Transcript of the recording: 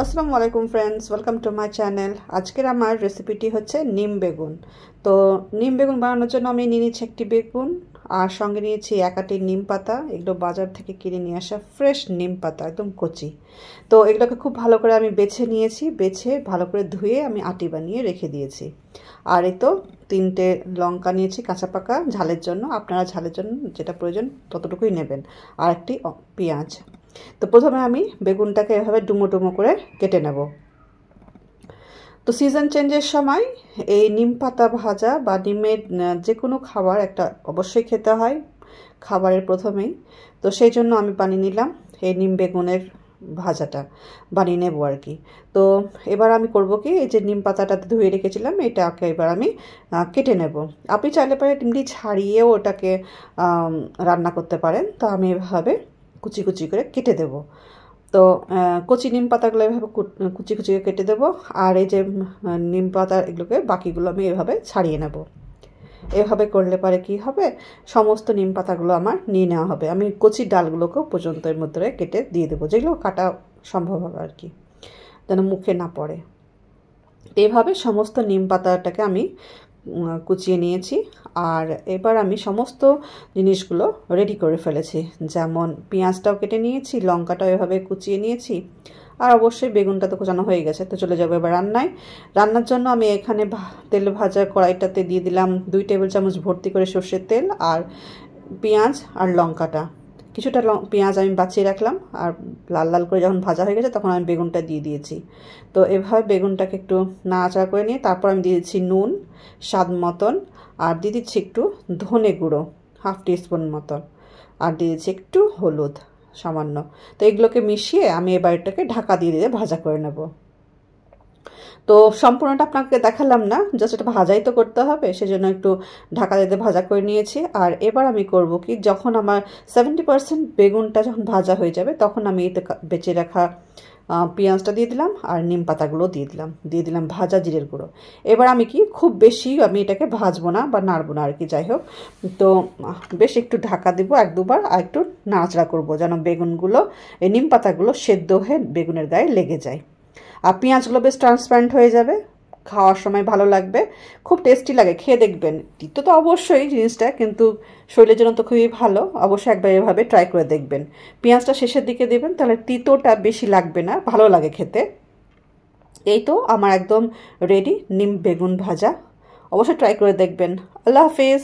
আসসালামু আলাইকুম friends, welcome to my channel. আজকের আমার রেসিপিটি হচ্ছে নিম বেগুন। তো নিম বেগুন বানানোর জন্য আমি নিয়ে নিচ্ছি একটি বেগুন, আর সঙ্গে নিয়েছি এক আটি নিম পাতা। এগুলো বাজার থেকে কিনে নিয়ে আসা ফ্রেশ নিম পাতা, একদম কচি। তো এগুলোকে খুব ভালো করে আমি বেছে নিয়েছি, বেছে ভালো করে ধুয়ে আমি আটি বানিয়ে রেখে দিয়েছি। আর এই তো 3টে লঙ্কা নিয়েছি কাঁচা পাকা, ঝালের জন্য। আপনারা ঝালের জন্য যেটা প্রয়োজন ততটুকুই নেবেন। আর একটি পেঁয়াজ। তো প্রথমে আমি বেগুনটাকে এভাবে ডুমো ডুমো করে কেটে নেব। তো সিজন চেঞ্জের সময় এই নিম পাতা ভাজা বা নিমের যে কোনো খাবার একটা অবশ্যই খেতে হয় খাবারের প্রথমেই। তো সেই জন্য আমি বানিয়ে নিলাম এই নিম বেগুনের ভাজাটা, বানিয়ে নেবো আর কি। তো এবার আমি করব কি, এই যে নিম পাতাটা ধুয়ে রেখেছিলাম এটাকে এবার আমি কেটে নেব। আপনি চাইলে পারে এমনি ছাড়িয়েও ওটাকে রান্না করতে পারেন। তো আমি এভাবে কুচি কুচি করে কেটে দেব। তো কচি নিম পাতাগুলো এভাবে কুচি কুচি কেটে দেব। আর এই যে নিম পাতা এগুলোকে বাকিগুলো আমি এভাবে ছাড়িয়ে নেব। এভাবে করলে পারে কি হবে, সমস্ত নিম পাতাগুলো আমার নিয়ে নেওয়া হবে। আমি কচি ডালগুলোকেও পর্যন্ত এর মধ্যে কেটে দিয়ে দেবো, যেগুলো কাটা সম্ভব হবে আর কি, যেন মুখে না পড়ে। এভাবে সমস্ত নিম পাতাটাকে আমি কুচিয়ে নিয়েছি। আর এবার আমি সমস্ত জিনিসগুলো রেডি করে ফেলেছি, যেমন পেঁয়াজটাও কেটে নিয়েছি, লঙ্কাটাও এভাবে কুচিয়ে নিয়েছি, আর অবশ্যই বেগুনটা তো কোচানো হয়ে গেছে। তো চলে যাবো এবার রান্নায়। রান্নার জন্য আমি এখানে তেল ভাজা কড়াইটাতে দিয়ে দিলাম 2 টেবিল চামচ ভর্তি করে সর্ষের তেল, আর পেঁয়াজ আর লঙ্কাটা কিছুটা পেঁয়াজ আমি বাঁচিয়ে রাখলাম। আর লাল লাল করে যখন ভাজা হয়ে গেছে তখন আমি বেগুনটা দিয়ে দিয়েছি। তো এভাবে বেগুনটাকে একটু নাড়াচাড়া করে নিয়ে তারপর আমি দিয়ে দিচ্ছি নুন স্বাদ মতন, আর দিয়ে দিচ্ছি একটু ধনে গুঁড়ো 1/2 টিস্পুন মতন, আর দিয়ে দিচ্ছি একটু হলুদ সামান্য। তো এগুলোকে মিশিয়ে আমি এবার এটাকে ঢাকা দিয়ে দিয়ে ভাজা করে নেব। তো সম্পূর্ণটা আপনাকে দেখালাম না, জাস্ট এটা ভাজাই তো করতে হবে, সেজন্য একটু ঢাকা দিয়ে ভাজা করে নিয়েছি। আর এবার আমি করব কি, যখন আমার 70% বেগুনটা যখন ভাজা হয়ে যাবে তখন আমি এতে বেঁচে রাখা পেঁয়াজটা দিয়ে দিলাম, আর নিম পাতাগুলো দিয়ে দিলাম ভাজা জিরের গুঁড়ো। এবার আমি কি খুব বেশি আমি এটাকে ভাজবো না বা নাড়বো না আর কি, যাই হোক। তো বেশ একটু ঢাকা দিব 1-2 বার, আর একটু নাড়াচাড়া করবো যেন বেগুনগুলো এই নিম পাতাগুলো সেদ্ধ হয়ে বেগুনের গায়ে লেগে যায়। আর পেঁয়াজগুলো বেশ ট্রান্সপারেন্ট হয়ে যাবে, খাওয়ার সময় ভালো লাগবে, খুব টেস্টি লাগে, খেয়ে দেখবেন। তিতো তো অবশ্যই জিনিসটা, কিন্তু শরীরের জন্য তো খুবই ভালো। অবশ্যই একবার এভাবে ট্রাই করে দেখবেন। পেঁয়াজটা শেষের দিকে দেবেন, তাহলে তিতোটা বেশি লাগবে না, ভালো লাগে খেতে। এই তো আমার একদম রেডি নিম বেগুন ভাজা। অবশ্যই ট্রাই করে দেখবেন। আল্লাহ হাফিজ।